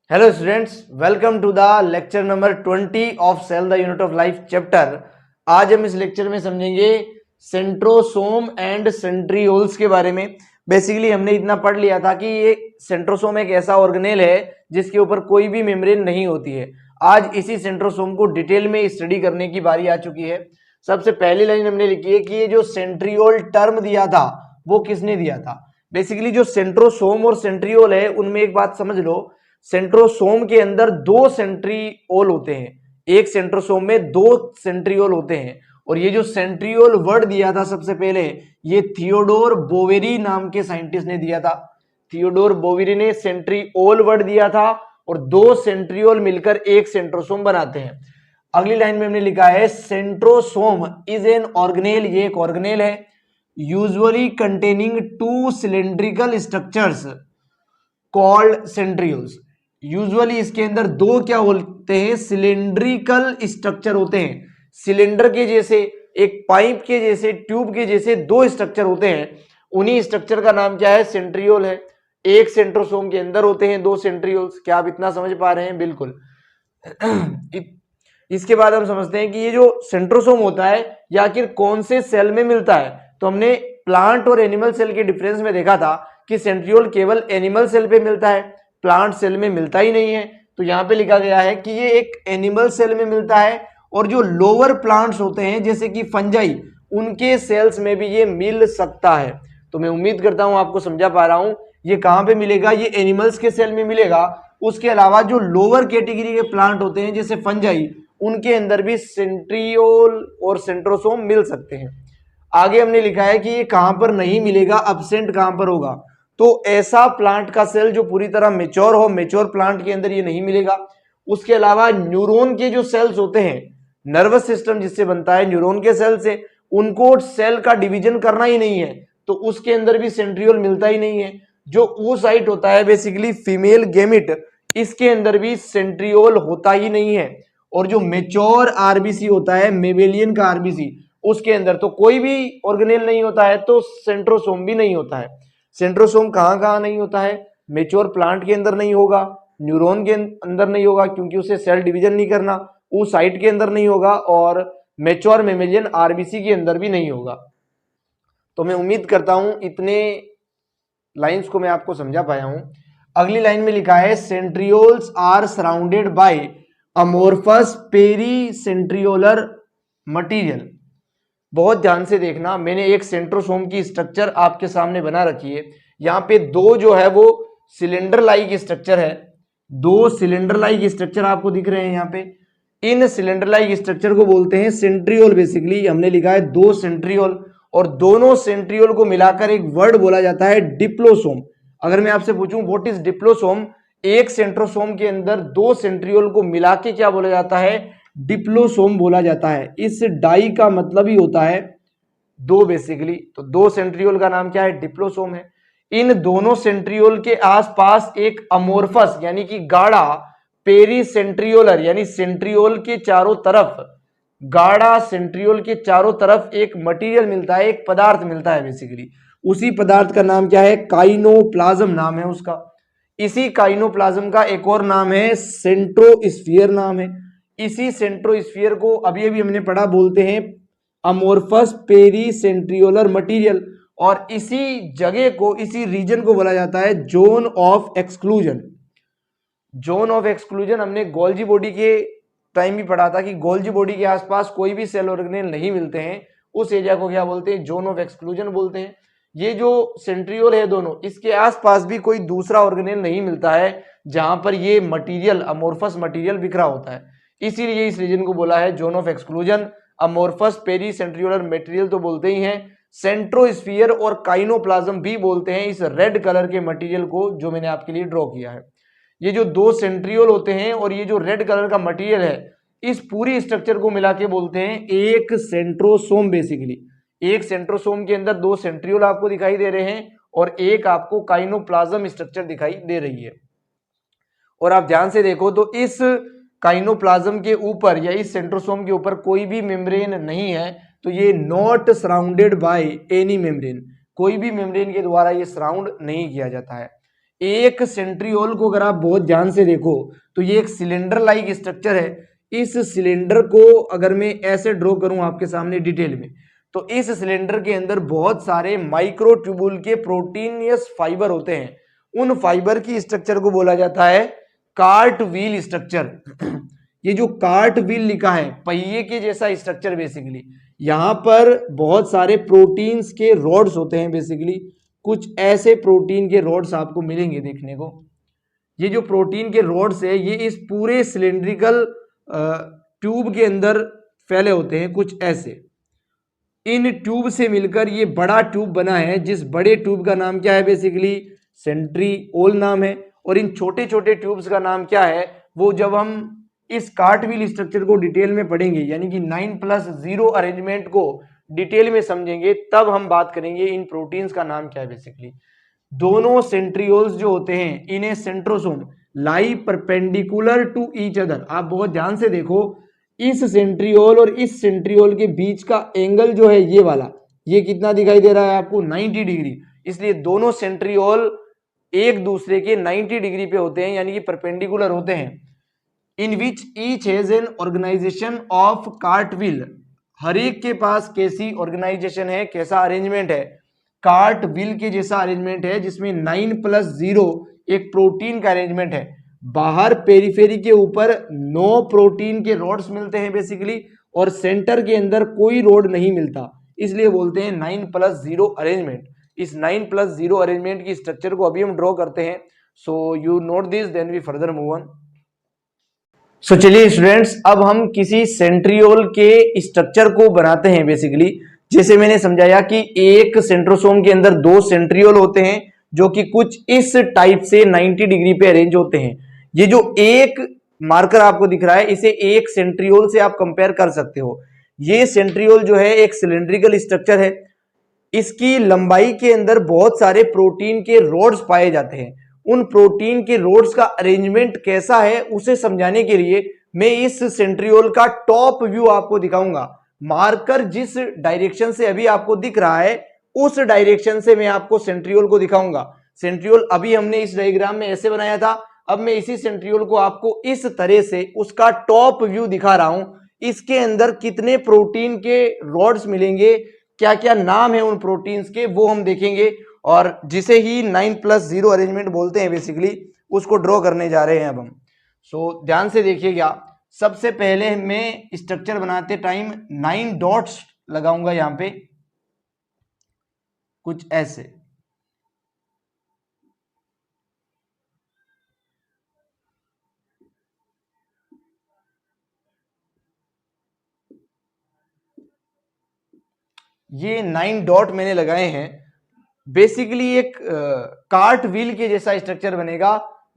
Hello students, welcome to the lecture number 20 of cell the unit of life chapter. आज हम इस lecture में समझेंगे सेंट्रोसोम एंड सेंट्रियोल्स के बारे में। बेसिकली हमने इतना पढ़ लिया था कि ये सेंट्रोसोम एक ऐसा ऑर्गेनेल है जिसके ऊपर कोई भी मेम्ब्रेन नहीं होती है। आज इसी सेंट्रोसोम को डिटेल में स्टडी करने की बारी आ चुकी है। सबसे पहली लाइन हमने लिखी है कि ये जो सेंट्रियोल टर्म दिया था वो किसने दिया था। बेसिकली जो सेंट्रोसोम और सेंट्रियोल है उनमें एक बात समझ लो, सेंट्रोसोम के अंदर दो सेंट्रियोल होते हैं, एक सेंट्रोसोम में दो सेंट्रियोल होते हैं। और ये जो सेंट्रियोल वर्ड दिया था सबसे पहले, ये थियोडोर बोवेरी नाम के साइंटिस्ट ने दिया था। थियोडोर बोवेरी ने सेंट्रियोल वर्ड दिया था और दो सेंट्रियोल मिलकर एक सेंट्रोसोम बनाते हैं। अगली लाइन में हमने लिखा है सेंट्रोसोम इज एन ऑर्गेनेल, ये एक ऑर्गेनेल है usually containing two cylindrical structures called centrioles. Usually इसके अंदर दो क्या होते हैं, सिलेंड्रिकल स्ट्रक्चर होते हैं। सिलेंडर के जैसे, एक पाइप के जैसे, ट्यूब के जैसे दो स्ट्रक्चर होते हैं, उन्हीं स्ट्रक्चर का नाम क्या है, सेंट्रियोल है। एक सेंट्रोसोम के अंदर होते हैं दो सेंट्रियोल्स। क्या आप इतना समझ पा रहे हैं? बिल्कुल। इसके बाद हम समझते हैं कि ये जो सेंट्रोसोम होता है ये आखिर कौन से सेल में मिलता है। तो हमने प्लांट और एनिमल सेल के डिफरेंस में देखा था कि सेंट्रियोल केवल एनिमल सेल पे मिलता है, प्लांट सेल में मिलता ही नहीं है। तो यहाँ पे लिखा गया है कि ये एक एनिमल सेल में मिलता है और जो लोअर प्लांट्स होते हैं जैसे कि फंजाई, उनके सेल्स में भी ये मिल सकता है। तो मैं उम्मीद करता हूं आपको समझा पा रहा हूं। ये कहां पे मिलेगा, ये एनिमल्स के सेल में मिलेगा। उसके अलावा जो लोअर कैटेगरी के प्लांट होते हैं जैसे फंजाई, उनके अंदर भी सेंट्रियोल और सेंट्रोसोम मिल सकते हैं। आगे हमने लिखा है कि ये कहां पर नहीं मिलेगा, अब्सेंट कहां पर होगा। तो ऐसा प्लांट का सेल जो पूरी तरह मेच्योर हो, मेच्योर प्लांट के अंदर ये नहीं मिलेगा। उसके अलावा न्यूरॉन के जो सेल्स होते हैं, नर्वस सिस्टम जिससे बनता है न्यूरॉन के सेल से, उनको सेल का डिवीजन करना ही नहीं है, तो उसके अंदर भी सेंट्रियोल मिलता ही नहीं है। जो oocyte होता है बेसिकली फीमेल गेमिट, इसके अंदर भी सेंट्रियोल होता ही नहीं है। और जो मेच्योर आरबीसी होता है, मेवेलियन का आरबीसी, उसके अंदर तो कोई भी ऑर्गेनेल नहीं होता है, तो सेंट्रोसोम भी नहीं होता है। सेंट्रोसोम कहां कहां नहीं होता है, मेच्योर प्लांट के अंदर नहीं होगा, न्यूरॉन के अंदर नहीं होगा क्योंकि उसे सेल डिवीजन नहीं करना, oocyte के अंदर नहीं होगा, और मेच्योर मेमेलियन आरबीसी के अंदर भी नहीं होगा। तो मैं उम्मीद करता हूं इतने लाइंस को मैं आपको समझा पाया हूं। अगली लाइन में लिखा है centrioles are surrounded by amorphous pericentriolar material. बहुत ध्यान से देखना, मैंने एक सेंट्रोसोम की स्ट्रक्चर आपके सामने बना रखी है। यहाँ पे दो जो है वो सिलेंडर लाइक स्ट्रक्चर है, दो सिलेंडर लाइक स्ट्रक्चर आपको दिख रहे हैं यहाँ पे। इन सिलेंडर लाइक स्ट्रक्चर को बोलते हैं सेंट्रियोल। बेसिकली हमने लिखा है दो सेंट्रियोल, और दोनों सेंट्रियोल को मिलाकर एक वर्ड बोला जाता है डिप्लोसोम। अगर मैं आपसे पूछूं व्हाट इज डिप्लोसोम, एक सेंट्रोसोम के अंदर दो सेंट्रियोल को मिला के क्या बोला जाता है, डिप्लोसोम बोला जाता है। इस डाई का मतलब ही होता है दो बेसिकली, तो दो सेंट्रियोल का नाम क्या है, डिप्लोसोम है। इन दोनों सेंट्रियोल के आसपास एक अमोर्फस यानी कि गाढ़ा पेरी सेंट्रियोलर यानी सेंट्रियोल के चारों तरफ, गाढ़ा सेंट्रियोल के चारों तरफ एक मटेरियल मिलता है, एक पदार्थ मिलता है बेसिकली। उसी पदार्थ का नाम क्या है, काइनोप्लाज्म नाम है उसका। इसी काइनोप्लाज्म का एक और नाम है सेंट्रोस्फीयर नाम है। इसी सेंट्रोस्फीयर को अभी अभी हमने पढ़ा, बोलते हैं अमोर्फस पेरी सेंट्रियोलर मटेरियल। और इसी जगह को, इसी रीजन को बोला जाता है zone of exclusion. Zone of exclusion हमने गोल्जी बॉडी के टाइम भी पढ़ा था कि गोल्जी बॉडी के आसपास कोई भी सेल ऑर्गेनेल नहीं मिलते हैं, उस एरिया को क्या बोलते हैं, जोन ऑफ एक्सक्लूजन बोलते हैं। ये जो सेंट्रियोल है दोनों, इसके आसपास भी कोई दूसरा ऑर्गेनेल नहीं मिलता है जहां पर ये मटेरियल, अमोर्फस मटेरियल बिखरा होता है। इसीलिए इस रीजन को बोला है zone of exclusion. Amorphous pericentriolar material तो बोलते ही हैं, सेंट्रोस्फीयर और काइनोप्लाज्म भी बोलते हैं इस रेड कलर के मटेरियल को जो मैंने आपके लिए ड्रॉ किया है। ये जो दो सेंट्रियोल होते हैं और ये जो रेड कलर का मटेरियल है, इस पूरी स्ट्रक्चर को मिला के बोलते हैं एक सेंट्रोसोम। बेसिकली एक सेंट्रोसोम के अंदर दो सेंट्रियोल आपको दिखाई दे रहे हैं और एक आपको काइनोप्लाज्म स्ट्रक्चर दिखाई दे रही है। और आप ध्यान से देखो तो इस काइनोप्लाज्म के ऊपर या इस सेंट्रोसोम के ऊपर कोई भी मेम्ब्रेन नहीं है, तो ये not surrounded by any membrane, कोई भी मेम्ब्रेन के द्वारा ये सराउंड नहीं किया जाता है। एक सेंट्रियोल को अगर आप बहुत ध्यान से देखो तो ये एक सिलेंडर लाइक स्ट्रक्चर है। इस सिलेंडर को अगर मैं ऐसे ड्रॉ करूं आपके सामने डिटेल में, तो इस सिलेंडर के अंदर बहुत सारे माइक्रोट्यूबुल के प्रोटीनियस फाइबर होते हैं। उन फाइबर की स्ट्रक्चर को बोला जाता है कार्ट व्हील स्ट्रक्चर। ये जो कार्ट व्हील लिखा है, पहिए के जैसा स्ट्रक्चर बेसिकली, यहां पर बहुत सारे प्रोटीन्स के रॉड्स होते हैं। बेसिकली कुछ ऐसे प्रोटीन के रॉड्स आपको मिलेंगे देखने को। ये जो प्रोटीन के रॉड्स है ये इस पूरे सिलेंड्रिकल ट्यूब के अंदर फैले होते हैं कुछ ऐसे। इन ट्यूब से मिलकर ये बड़ा ट्यूब बना है, जिस बड़े ट्यूब का नाम क्या है, बेसिकली सेंट्रिओल नाम है। और इन छोटे छोटे ट्यूब्स का नाम क्या है, वो जब हम इस कार्टव्हील स्ट्रक्चर को डिटेल में पढ़ेंगे, यानी कि 9+0 अरेंजमेंट को डिटेल में समझेंगे, तब हम बात करेंगे इन प्रोटीन्स का नाम क्या है। बेसिकली दोनों सेंट्रियोल्स जो होते हैं इन्हें centrosome lie perpendicular to each other. आप बहुत ध्यान से देखो, इस सेंट्रियोल और इस सेंट्रियोल के बीच का एंगल जो है ये वाला, ये कितना दिखाई दे रहा है आपको, 90 डिग्री। इसलिए दोनों सेंट्रियोल एक दूसरे के 90 डिग्री पे होते हैं, यानी कि परपेंडिकुलर होते हैं। In which each has an organisation of cartwheel. हर एक के पास कैसी ऑर्गेनाइजेशन है, कैसा अरेंजमेंट है, कार्ट व्हील के जैसा अरेंजमेंट है, जिसमें 9+0 एक प्रोटीन का अरेंजमेंट है। बाहर पेरिफेरी के ऊपर 9 प्रोटीन के रॉड्स मिलते हैं बेसिकली, और सेंटर के अंदर कोई रोड नहीं मिलता, इसलिए बोलते हैं 9+0 अरेंजमेंट। इस 9+0 अरेंजमेंट की स्ट्रक्चर को अभी हम ड्रॉ करते हैं। So you note this, then we further move on. So चलिए स्टूडेंट्स, अब हम किसी सेंट्रियोल के स्ट्रक्चर को बनाते हैं। बेसिकली जैसे मैंने समझाया कि एक सेंट्रोसोम के अंदर 2 सेंट्रियोल होते हैं जो कि कुछ इस टाइप से 90 डिग्री पे अरेंज होते हैं। ये जो एक मार्कर आपको दिख रहा है, इसे एक सेंट्रियोल से आप कंपेयर कर सकते हो। ये सेंट्रियोल जो है एक सिलेंड्रिकल स्ट्रक्चर है। इसकी लंबाई के अंदर बहुत सारे प्रोटीन के रोड्स पाए जाते हैं। उन प्रोटीन के रोड्स का अरेंजमेंट कैसा है उसे समझाने के लिए मैं इस सेंट्रियोल का टॉप व्यू आपको दिखाऊंगा। मार्कर जिस डायरेक्शन से अभी आपको दिख रहा है, उस डायरेक्शन से मैं आपको सेंट्रियोल को दिखाऊंगा। सेंट्रियोल अभी हमने इस डायग्राम में ऐसे बनाया था, अब मैं इसी सेंट्रियोल को आपको इस तरह से उसका टॉप व्यू दिखा रहा हूं। इसके अंदर कितने प्रोटीन के रॉड्स मिलेंगे, क्या क्या नाम है उन प्रोटीन्स के, वो हम देखेंगे। और जिसे ही 9+0 अरेंजमेंट बोलते हैं बेसिकली, उसको ड्रॉ करने जा रहे हैं अब हम। सो ध्यान से देखिएगा, सबसे पहले मैं स्ट्रक्चर बनाते टाइम 9 डॉट्स लगाऊंगा यहां पे कुछ ऐसे। ये 9 डॉट मैंने लगाए हैं। बेसिकली एक कार्ट व्हील के जैसा स्ट्रक्चर बनेगा,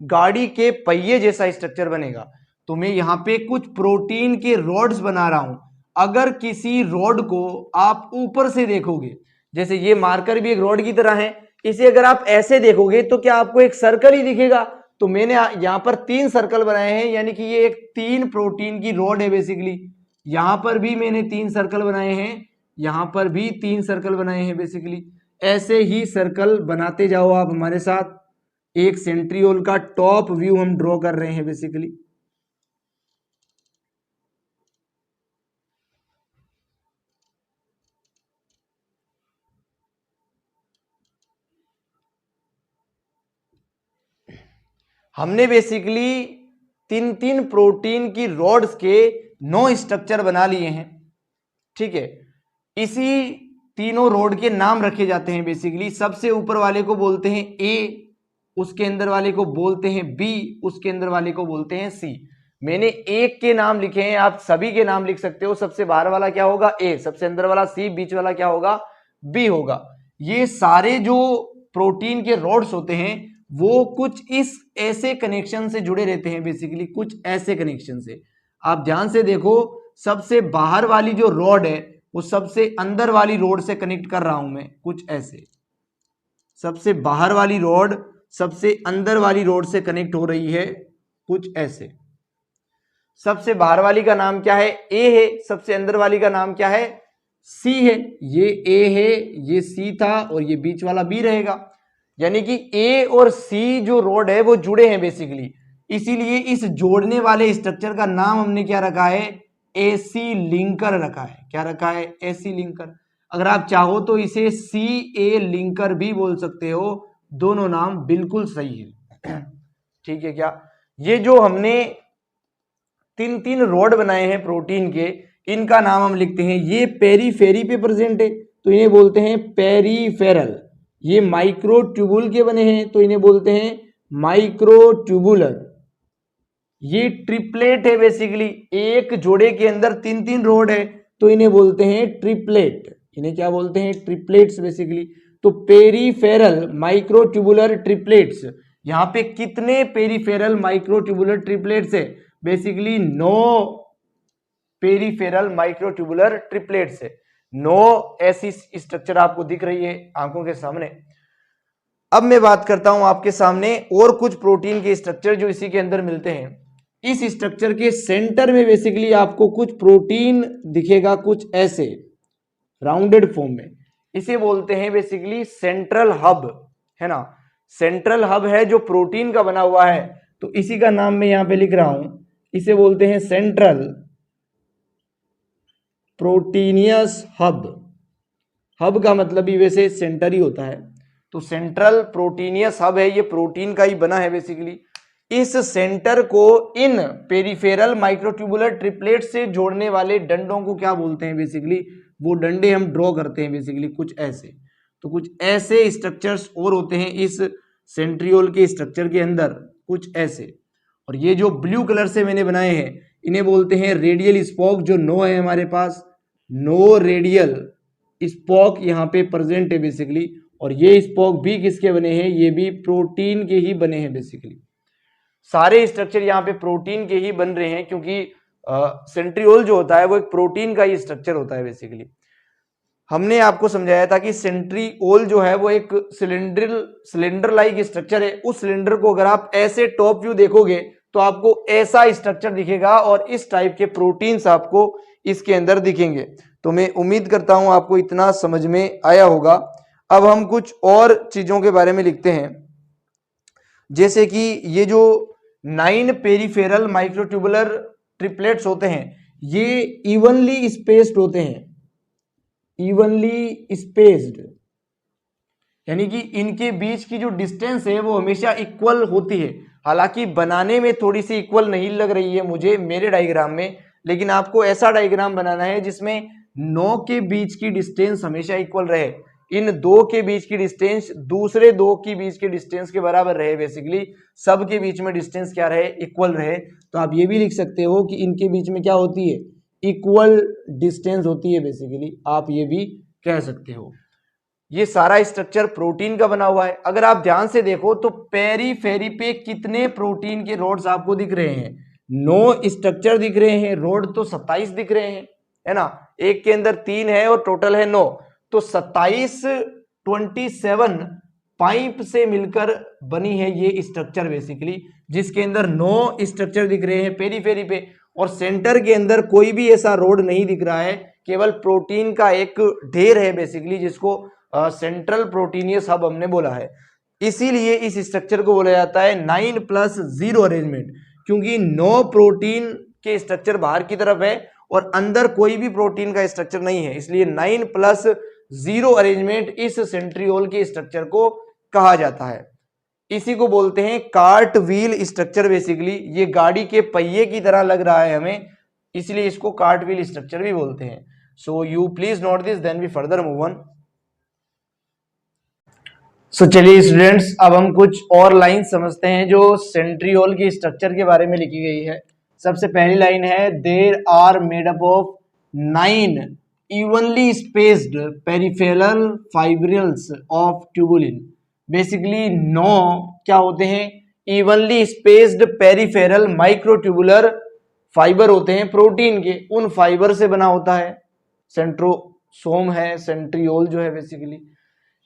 गाड़ी के पहिए जैसा स्ट्रक्चर बनेगा। तो मैं यहाँ पे कुछ प्रोटीन के रॉड्स बना रहा हूं। अगर किसी रॉड को आप ऊपर से देखोगे, जैसे ये मार्कर भी एक रॉड की तरह है, इसे अगर आप ऐसे देखोगे तो क्या आपको एक सर्कल ही दिखेगा। तो मैंने यहाँ पर 3 सर्कल बनाए हैं, यानी कि ये एक 3 प्रोटीन की रॉड है बेसिकली। यहां पर भी मैंने 3 सर्कल बनाए हैं, यहां पर भी 3 सर्कल बनाए हैं बेसिकली। ऐसे ही सर्कल बनाते जाओ आप हमारे साथ। एक सेंट्रियोल का टॉप व्यू हम ड्रॉ कर रहे हैं बेसिकली। हमने बेसिकली 3-3 प्रोटीन की रॉड्स के 9 स्ट्रक्चर बना लिए हैं, ठीक है। इसी तीनों रॉड के नाम रखे जाते हैं बेसिकली। सबसे ऊपर वाले को बोलते हैं ए, उसके अंदर वाले को बोलते हैं बी, उसके अंदर वाले को बोलते हैं सी। मैंने एक के नाम लिखे हैं, आप सभी के नाम लिख सकते हो। सबसे बाहर वाला क्या होगा, ए, सबसे अंदर वाला सी, बीच वाला क्या होगा, बी होगा। ये सारे जो प्रोटीन के रॉड्स होते हैं वो कुछ इस ऐसे कनेक्शन से जुड़े रहते हैं बेसिकली, कुछ ऐसे कनेक्शन से। आप ध्यान से देखो, सबसे बाहर वाली जो रॉड है वो सबसे अंदर वाली रॉड से कनेक्ट कर रहा हूं मैं, कुछ ऐसे। सबसे बाहर वाली रॉड सबसे अंदर वाली रॉड से कनेक्ट हो रही है, कुछ ऐसे। सबसे बाहर वाली का नाम क्या है, ए है। सबसे अंदर वाली का नाम क्या है, सी है। ये ए है, ये सी था, और ये बीच वाला बी रहेगा। यानी कि ए और सी जो रोड है वो जुड़े हैं बेसिकली, इसीलिए इस जोड़ने वाले स्ट्रक्चर का नाम हमने क्या रखा है, एसी लिंकर रखा है। क्या रखा है, एसी लिंकर। अगर आप चाहो तो इसे सी ए लिंकर भी बोल सकते हो, दोनों नाम बिल्कुल सही है। ठीक है क्या, ये जो हमने तीन तीन रोड बनाए हैं प्रोटीन के, इनका नाम हम लिखते हैं, ये पेरीफेरी पे प्रेजेंट है तो इन्हें बोलते हैं पेरीफेरल। ये माइक्रोट्यूबुल के बने हैं तो इन्हें बोलते हैं माइक्रोट्यूबुलर। ये ट्रिपलेट है बेसिकली, एक जोड़े के अंदर तीन तीन रोड है तो इन्हें बोलते हैं ट्रिपलेट। इन्हें क्या बोलते हैं, ट्रिपलेट्स बेसिकली। तो पेरीफेरल माइक्रोट्यूबुलर ट्रिपलेट्स, यहां पे कितने पेरीफेरल माइक्रोट्यूबुलर ट्रिपलेट्स है, बेसिकली 9 पेरीफेरल माइक्रोट्यूबुलर ट्रिपलेट्स है। 9 ऐसी स्ट्रक्चर आपको दिख रही है आंखों के सामने। अब मैं बात करता हूं आपके सामने और कुछ प्रोटीन के स्ट्रक्चर जो इसी के अंदर मिलते हैं। इस स्ट्रक्चर के सेंटर में बेसिकली आपको कुछ प्रोटीन दिखेगा, कुछ ऐसे राउंडेड फॉर्म में। इसे बोलते हैं बेसिकली सेंट्रल हब, है ना। सेंट्रल हब है जो प्रोटीन का बना हुआ है, तो इसी का नाम मैं यहां पे लिख रहा हूं, इसे बोलते हैं सेंट्रल प्रोटीनियस हब। हब का मतलब ही वैसे सेंटर ही होता है, तो सेंट्रल प्रोटीनियस हब है, ये प्रोटीन का ही बना है बेसिकली। इस सेंटर को इन पेरिफेरल माइक्रोट्यूबुलर ट्रिपलेट से जोड़ने वाले डंडों को क्या बोलते हैं, बेसिकली वो डंडे हम ड्रॉ करते हैं बेसिकली कुछ ऐसे। तो कुछ ऐसे स्ट्रक्चर्स और होते हैं इस सेंट्रियोल के स्ट्रक्चर के अंदर, कुछ ऐसे। और ये जो ब्लू कलर से मैंने बनाए हैं इन्हें बोलते हैं रेडियल स्पोक, जो 9 है हमारे पास, 9 रेडियल स्पोक यहाँ पे प्रेजेंट है बेसिकली। और ये स्पोक भी किसके बने हैं, ये भी प्रोटीन के ही बने हैं बेसिकली। सारे स्ट्रक्चर यहाँ पे प्रोटीन के ही बन रहे हैं, क्योंकि सेंट्रियोल जो होता है वो एक प्रोटीन का ही स्ट्रक्चर होता है बेसिकली। हमने आपको समझाया था कि सेंट्रियोल जो है वो एक सिलेंडर लाइक स्ट्रक्चर है। उस सिलेंडर को अगर आप ऐसे टॉप व्यू देखोगे तो आपको ऐसा स्ट्रक्चर दिखेगा और इस टाइप के प्रोटीन्स आपको इसके अंदर दिखेंगे। तो मैं उम्मीद करता हूं आपको इतना समझ में आया होगा। अब हम कुछ और चीजों के बारे में लिखते हैं, जैसे कि ये जो 9 पेरिफेरल माइक्रोट्यूबुलर ट्रिपलेट्स होते हैं ये इवनली स्पेस्ड होते हैं, इवनली स्पेस्ड, यानी कि इनके बीच की जो डिस्टेंस है वो हमेशा इक्वल होती है। हालांकि बनाने में थोड़ी सी इक्वल नहीं लग रही है मुझे मेरे डायग्राम में, लेकिन आपको ऐसा डायग्राम बनाना है जिसमें 9 के बीच की डिस्टेंस हमेशा इक्वल रहे, इन 2 के बीच की डिस्टेंस दूसरे 2 के बीच के डिस्टेंस के बराबर रहे, बेसिकली सब के बीच में डिस्टेंस क्या रहे, इक्वल रहे। तो आप ये भी लिख सकते हो कि इनके बीच में क्या होती है, इक्वल डिस्टेंस होती है बेसिकली, आप ये भी कह सकते हो। ये सारा स्ट्रक्चर प्रोटीन का बना हुआ है। अगर आप ध्यान से देखो तो पेरीफेरी पे कितने प्रोटीन के रोड्स आपको दिख रहे हैं, 9 स्ट्रक्चर दिख रहे हैं, रोड तो 27 दिख रहे हैं, है ना। एक के अंदर 3 है और टोटल है 9, तो 27 पाइप से मिलकर बनी है ये स्ट्रक्चर बेसिकली, जिसके अंदर 9 स्ट्रक्चर दिख रहे हैं पेरीफेरी पे, और सेंटर के अंदर कोई भी ऐसा रोड नहीं दिख रहा है, केवल प्रोटीन का एक ढेर है बेसिकली, जिसको सेंट्रल प्रोटीनियस हब हमने बोला है। इसीलिए इस स्ट्रक्चर को बोला जाता है 9+0 अरेंजमेंट, क्योंकि 9 प्रोटीन के स्ट्रक्चर बाहर की तरफ है और अंदर कोई भी प्रोटीन का स्ट्रक्चर नहीं है, इसलिए 9+0 अरेंजमेंट इस सेंट्रियोल के स्ट्रक्चर को कहा जाता है। इसी को बोलते हैं कार्ट व्हील स्ट्रक्चर बेसिकली। ये गाड़ी के पहिए की तरह लग रहा है हमें, इसलिए इसको कार्ट व्हील स्ट्रक्चर भी बोलते हैं। So you please note this, then we further move on. So चलिए स्टूडेंट्स, अब हम कुछ और लाइन समझते हैं जो सेंट्रियोल की स्ट्रक्चर के बारे में लिखी गई है। सबसे पहली लाइन है, there are made up of 9 evenly spaced peripheral fibrils of tubulin. Basically 9 क्या होते हैं, evenly spaced peripheral microtubular fibre होते हैं प्रोटीन के, उन फाइबर से बना होता है सेंट्रोसोम है, सेंट्रियोल जो है बेसिकली।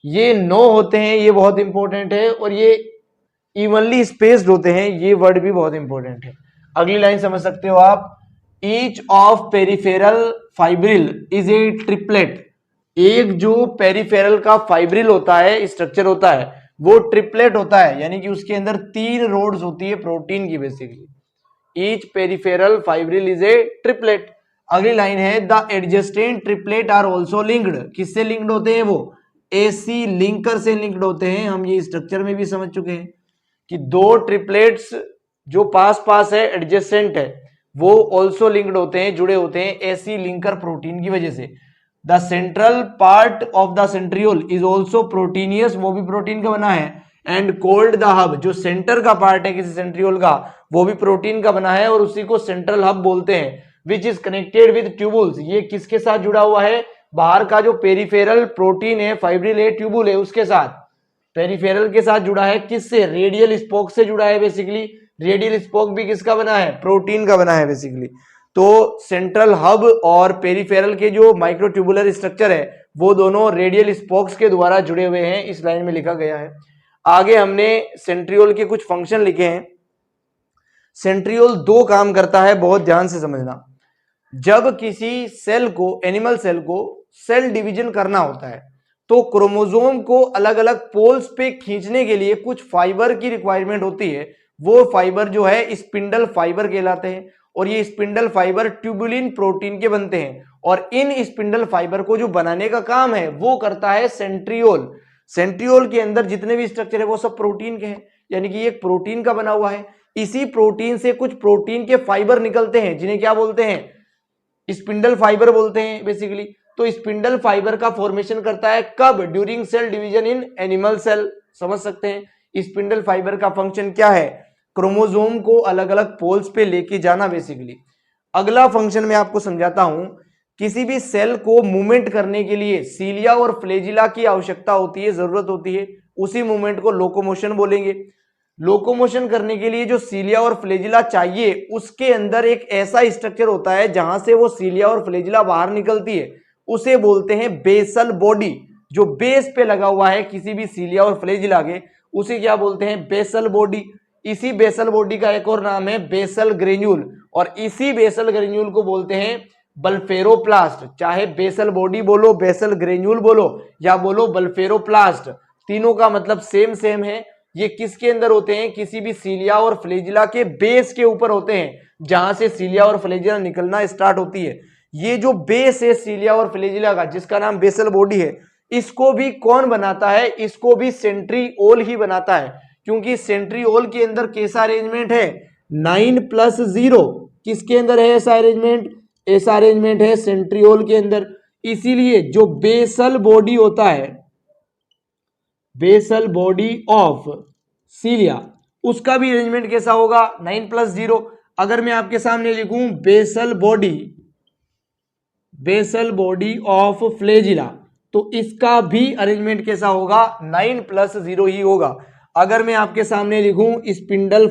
ये 9 होते हैं, ये बहुत इंपॉर्टेंट है, और ये इवनली स्पेस्ड होते हैं, ये वर्ड भी बहुत इंपॉर्टेंट है। अगली लाइन समझ सकते हो आप, each of peripheral fibril is a triplet. एक जो पेरिफेरल का फाइब्रिल होता है, स्ट्रक्चर होता है, वो ट्रिपलेट होता है, यानी कि उसके अंदर 3 रोड्स होती है प्रोटीन की basically. Each peripheral fibril is a triplet. अगली लाइन है the adjacent triplet are also linked. किससे लिंक्ड होते हैं वो? एसी लिंकर से लिंक्ड होते हैं। हम ये स्ट्रक्चर में भी समझ चुके हैं कि दो ट्रिपलेट्स जो पास पास है, एडजेसेंट है, वो ऑल्सो लिंक्ड होते हैं, जुड़े होते हैं एसी लिंकर प्रोटीन की वजह से। The central part of the centriole is also proteinaceous, वो भी प्रोटीन का बना है। एंड कोल्ड द हब, जो सेंटर का पार्ट है किसी सेंट्रियोल का, वो भी प्रोटीन का बना है और उसी को सेंट्रल हब बोलते हैं। Which is connected with tubules, ये किसके साथ जुड़ा हुआ है? बाहर का जो पेरिफेरल प्रोटीन है, फाइब्रिल है, ट्यूबुल है, उसके साथ, पेरिफेरल के साथ जुड़ा है। किससे? रेडियल स्पोक से जुड़ा है बेसिकली। रेडियल स्पोक भी किसका बना है? प्रोटीन का बना है बेसिकली। तो सेंट्रल हब और पेरिफेरल के जो माइक्रोट्यूबुलर स्ट्रक्चर है वो दोनों रेडियल स्पोक्स के द्वारा जुड़े हुए हैं, इस लाइन में लिखा गया है। आगे हमने सेंट्रियोल के कुछ फंक्शन लिखे हैं। सेंट्रियोल 2 काम करता है, बहुत ध्यान से समझना। जब किसी सेल को, एनिमल सेल को सेल डिवीजन करना होता है तो क्रोमोसोम को अलग अलग पोल्स पे खींचने के लिए कुछ फाइबर की रिक्वायरमेंट होती है। वो फाइबर जो है स्पिंडल फाइबर कहलाते हैं और ये स्पिंडल फाइबर ट्यूबुलिन प्रोटीन के बनते हैं और इन स्पिंडल फाइबर को जो बनाने का काम है वो करता है सेंट्रियोल। सेंट्रियोल के अंदर जितने भी स्ट्रक्चर है वो सब प्रोटीन के हैं, यानी कि एक प्रोटीन का बना हुआ है। इसी प्रोटीन से कुछ प्रोटीन के फाइबर निकलते हैं जिन्हें क्या बोलते हैं? स्पिंडल फाइबर बोलते हैं बेसिकली। तो स्पिंडल फाइबर का फॉर्मेशन करता है कब? During cell division in animal cell. समझ सकते हैं स्पिंडल फाइबर का फंक्शन क्या है? क्रोमोसोम को अलग अलग पोल्स पे लेके जाना बेसिकली। अगला फंक्शन मैं आपको समझाता हूं। किसी भी सेल को मूवमेंट करने के लिए सीलिया और फ्लेजिला की आवश्यकता होती है, जरूरत होती है। उसी मूवमेंट को लोकोमोशन बोलेंगे। लोकोमोशन करने के लिए जो सीलिया और फ्लेजिला चाहिए उसके अंदर एक ऐसा स्ट्रक्चर होता है जहां से वो सीलिया और फ्लेजिला बाहर निकलती है, उसे बोलते हैं बेसल बॉडी। जो बेस पे लगा हुआ है किसी भी सीलिया और फ्लेजिला के, उसे क्या बोलते हैं? Basal body. इसी बेसल बॉडी का एक और नाम है बेसल ग्रेन्यूल और इसी बेसल ग्रेन्यूल को बोलते हैं बल्फेरोप्लास्ट। चाहे बेसल बॉडी बोलो, बेसल ग्रेन्यूल बोलो या बोलो बल्फेरोप्लास्ट, तीनों का मतलब सेम है। ये किसके अंदर होते हैं? किसी भी सीलिया और फ्लेजिला के बेस के ऊपर होते हैं, जहां से सीलिया और फ्लेजिला निकलना स्टार्ट होती है। ये जो बेस है सीलिया और फ्लेजिला का, जिसका नाम बेसल बॉडी है, इसको भी कौन बनाता है? इसको भी सेंट्रियोल ही बनाता है, क्योंकि सेंट्रियोल के अंदर कैसा अरेंजमेंट है? 9+0। किसके अंदर है ऐसा अरेंजमेंट? ऐसा अरेंजमेंट है सेंट्रियोल के अंदर। इसीलिए जो बेसल बॉडी होता है, बेसल बॉडी ऑफ सीलिया, उसका भी अरेंजमेंट कैसा होगा? 9+0। अगर मैं आपके सामने लिखूं बेसल बॉडी ऑफ फ्लेजिला, तो इसका भी अरेंजमेंट कैसा होगा? 9+0 ही होगा। अगर मैं आपके सामने लिखूं स्पिंडल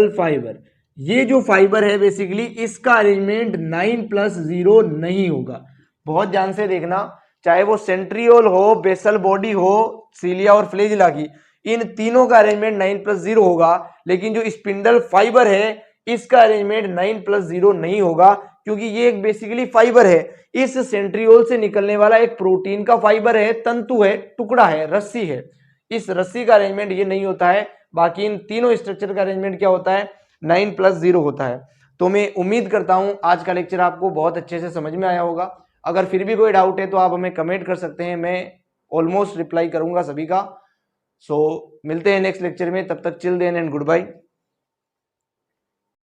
फाइबर, ये जो फाइबर है बेसिकली इसका अरेंजमेंट 9+0 नहीं होगा। बहुत ध्यान से देखना, चाहे वो सेंट्रियोल हो, बेसल बॉडी हो, सीलिया और फ्लेजिला की, इन तीनों का अरेंजमेंट 9+0 होगा, लेकिन जो स्पिंडल फाइबर है इसका अरेंजमेंट 9+0 नहीं होगा, क्योंकि ये एक बेसिकली फाइबर है। इस सेंट्रियोल से निकलने वाला एक प्रोटीन का फाइबर है, तंतु है, टुकड़ा है, रस्सी है। इस रस्सी का अरेंजमेंट ये नहीं होता है। बाकी इन तीनों स्ट्रक्चर का अरेंजमेंट क्या होता है? 9+0 होता है। तो मैं उम्मीद करता हूं आज का लेक्चर आपको बहुत अच्छे से समझ में आया होगा। अगर फिर भी कोई डाउट है तो आप हमें कमेंट कर सकते हैं, मैं ऑलमोस्ट रिप्लाई करूंगा सभी का। सो मिलते हैं नेक्स्ट लेक्चर में, तब तक chill then and good bye.